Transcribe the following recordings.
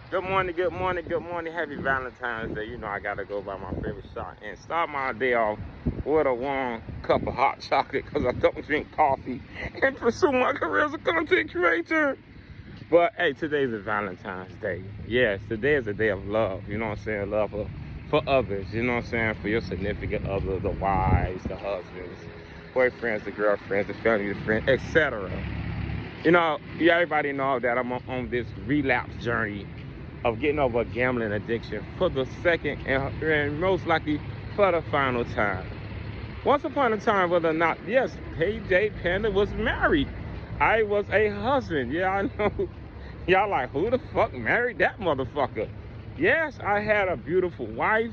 Good morning, good morning, good morning. Happy Valentine's Day. You know I gotta go by my favorite shot and start my day off with a warm cup of hot chocolate because I don't drink coffee and pursue my career as a content creator. But hey, today's a Valentine's Day. Yes, today is a day of love. You know what I'm saying? Love for others. You know what I'm saying? For your significant other, the wives, the husbands, boyfriends, the girlfriends, the family, the friends, etc. You know, everybody know that I'm on this relapse journey of getting over a gambling addiction for the second and most likely for the final time. Once upon a time, whether or not, yes, KJ Panda was married. I was a husband. Yeah, I know. Y'all like, who the fuck married that motherfucker? Yes, I had a beautiful wife.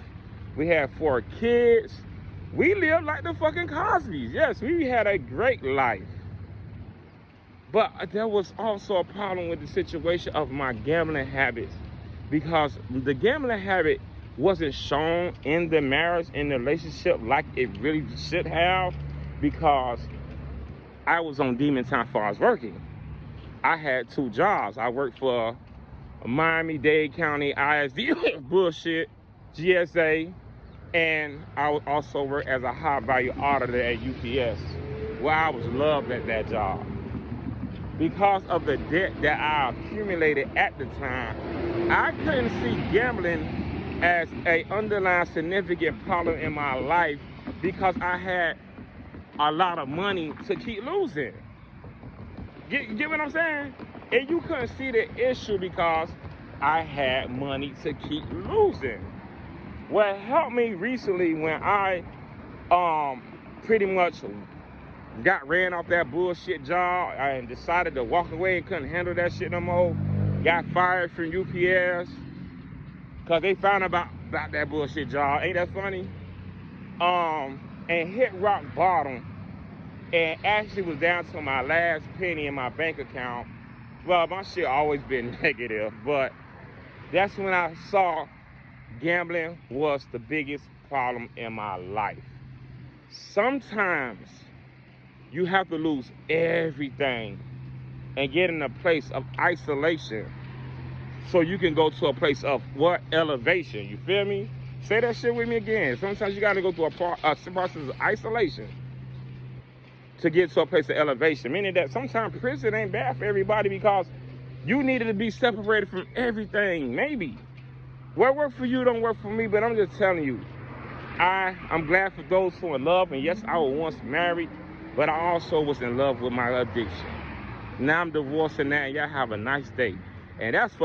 We had 4 kids. We lived like the fucking Cosbys. Yes, we had a great life. But there was also a problem with the situation of my gambling habits because the gambling habit wasn't shown in the marriage, in the relationship like it really should have because I was on demon time before I was working. I had 2 jobs. I worked for Miami-Dade County ISD bullshit, GSA, and I would also work as a high value auditor at UPS where I was loved at that job. Because of the debt that I accumulated at the time, I couldn't see gambling as a underlying significant problem in my life because I had a lot of money to keep losing. Get what I'm saying? And you couldn't see the issue because I had money to keep losing. What helped me recently when I pretty much got ran off that bullshit job and decided to walk away and couldn't handle that shit no more. Got fired from UPS because they found about that bullshit job. Ain't that funny? And hit rock bottom and actually was down to my last penny in my bank account. Well, my shit always been negative, but that's when I saw gambling was the biggest problem in my life. Sometimes you have to lose everything and get in a place of isolation so you can go to a place of what? Elevation. You feel me? Say that shit with me again. Sometimes you got to go through a process of isolation to get to a place of elevation. Meaning that sometimes prison ain't bad for everybody because you needed to be separated from everything. Maybe. What worked for you don't work for me, but I'm just telling you. I'm glad for those who are in love. And yes, I was once married, but I also was in love with my addiction. Now I'm divorcing that, and y'all have a nice day. And that's for